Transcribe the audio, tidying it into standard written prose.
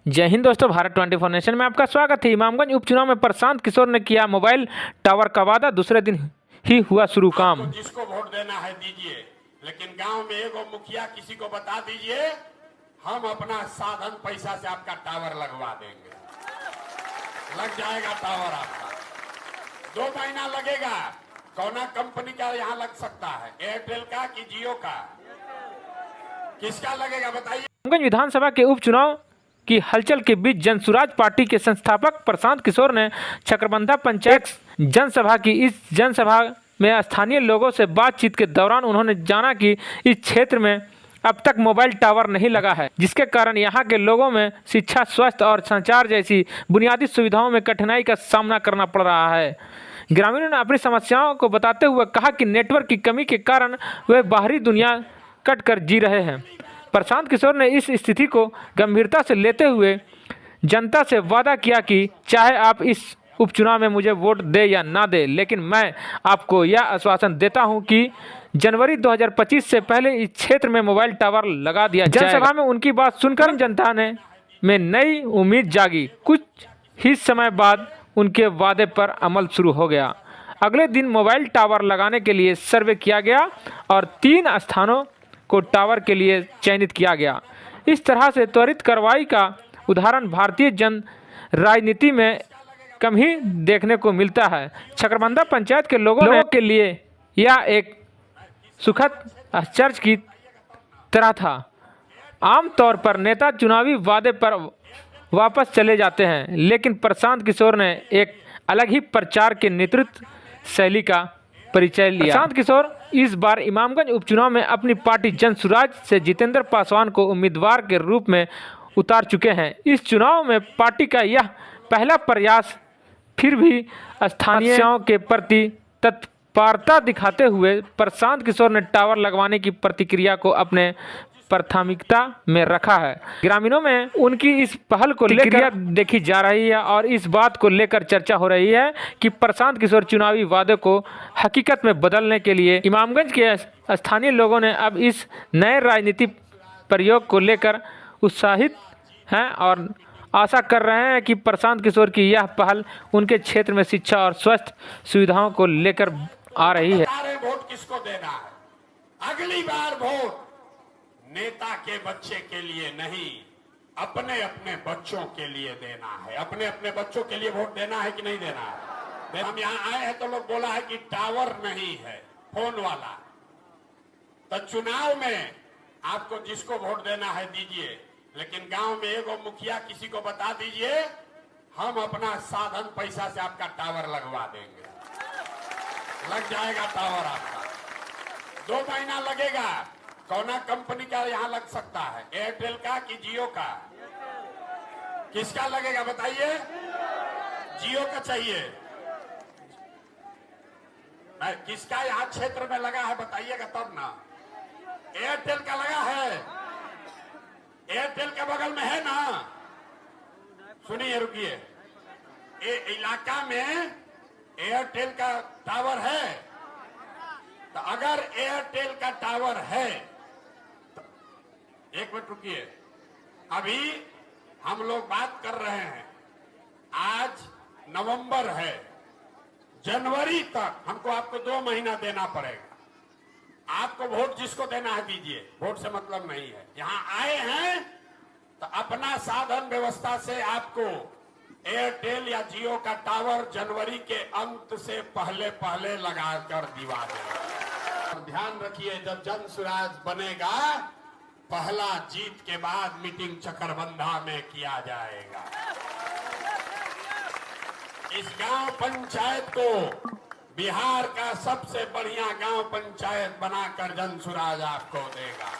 जय हिंद दोस्तों, भारत 24 नेशन में आपका स्वागत है। इमामगंज उपचुनाव में प्रशांत किशोर ने किया मोबाइल टावर का वादा, दूसरे दिन ही हुआ शुरू काम। जिसको वोट देना है दीजिए, लेकिन गांव में एगो मुखिया किसी को बता दीजिए, हम अपना साधन पैसा से आपका टावर लगवा देंगे। लग जाएगा टावर आपका, 2 महीना लगेगा। कौन कंपनी का यहाँ लग सकता है? एयरटेल का कि जियो का? किसका लगेगा बताइए। इमामगंज विधानसभा के उपचुनाव की हलचल के बीच जनसुराज पार्टी के संस्थापक प्रशांत किशोर ने चक्रबंधा पंचायत जनसभा की। इस जनसभा में स्थानीय लोगों से बातचीत के दौरान उन्होंने जाना कि इस क्षेत्र में अब तक मोबाइल टावर नहीं लगा है, जिसके कारण यहां के लोगों में शिक्षा, स्वास्थ्य और संचार जैसी बुनियादी सुविधाओं में कठिनाई का सामना करना पड़ रहा है। ग्रामीणों ने अपनी समस्याओं को बताते हुए कहा कि नेटवर्क की कमी के कारण वे बाहरी दुनिया कट कर जी रहे हैं। प्रशांत किशोर ने इस स्थिति को गंभीरता से लेते हुए जनता से वादा किया कि चाहे आप इस उपचुनाव में मुझे वोट दे या ना दे, लेकिन मैं आपको यह आश्वासन देता हूं कि जनवरी 2025 से पहले इस क्षेत्र में मोबाइल टावर लगा दिया जाएगा। जनसभा में उनकी बात सुनकर जनता में नई उम्मीद जागी। कुछ ही समय बाद उनके वादे पर अमल शुरू हो गया। अगले दिन मोबाइल टावर लगाने के लिए सर्वे किया गया और 3 स्थानों को टावर के लिए चयनित किया गया। इस तरह से त्वरित कार्रवाई का उदाहरण भारतीय जन राजनीति में कम ही देखने को मिलता है। चक्रबंधा पंचायत के लोगों के लिए यह एक सुखद आश्चर्य की तरह था। आमतौर पर नेता चुनावी वादे पर वापस चले जाते हैं, लेकिन प्रशांत किशोर ने एक अलग ही प्रचार के नेतृत्व शैली का परिचय लिया। प्रशांत किशोर इस बार इमामगंज उपचुनाव में अपनी पार्टी जनसुराज से जितेंद्र पासवान को उम्मीदवार के रूप में उतार चुके हैं। इस चुनाव में पार्टी का यह पहला प्रयास फिर भी स्थानीयों के प्रति तत्परता दिखाते हुए प्रशांत किशोर ने टावर लगवाने की प्रतिक्रिया को अपने प्राथमिकता में रखा है। ग्रामीणों में उनकी इस पहल को लेकर देखी जा रही है और इस बात को लेकर चर्चा हो रही है कि प्रशांत किशोर चुनावी वादे को हकीकत में बदलने के लिए इमामगंज के स्थानीय लोगों ने अब इस नए राजनीतिक प्रयोग को लेकर उत्साहित हैं और आशा कर रहे हैं कि प्रशांत किशोर की यह पहल उनके क्षेत्र में शिक्षा और स्वास्थ्य सुविधाओं को लेकर आ रही है। वोट किसको देना है? अगली बार वोट नेता के बच्चे के लिए नहीं, अपने अपने बच्चों के लिए देना है। अपने अपने बच्चों के लिए वोट देना है कि नहीं देना है? हम यहाँ आए हैं तो लोग बोला है कि टावर नहीं है, फोन वाला। तो चुनाव में आपको जिसको वोट देना है दीजिए, लेकिन गांव में एगो मुखिया किसी को बता दीजिए, हम अपना साधन पैसा से आपका टावर लगवा देंगे। लग जाएगा टावर आपका, 2 महीना लगेगा। कौन कंपनी का यहाँ लग सकता है? एयरटेल का कि जियो का? किसका लगेगा बताइए। जियो का चाहिए। किसका यहाँ क्षेत्र में लगा है बताइएगा तब ना। एयरटेल का लगा है? एयरटेल के बगल में है ना? सुनिए, रुकिए। इलाका में एयरटेल का टावर है, तो अगर एयरटेल का टावर है तो 1 मिनट रुकिए। अभी हम लोग बात कर रहे हैं, आज नवंबर है, जनवरी तक हमको आपको 2 महीना देना पड़ेगा। आपको वोट जिसको देना है दीजिए, वोट से मतलब नहीं है। यहाँ आए हैं तो अपना साधन व्यवस्था से आपको एयरटेल या जियो का टावर जनवरी के अंत से पहले पहले लगाकर दिवा देगा। ध्यान रखिए, जब जनसुराज बनेगा, पहला जीत के बाद मीटिंग चक्रबंधा में किया जाएगा। इस गांव पंचायत को बिहार का सबसे बढ़िया गांव पंचायत बनाकर जनसुराज आपको देगा।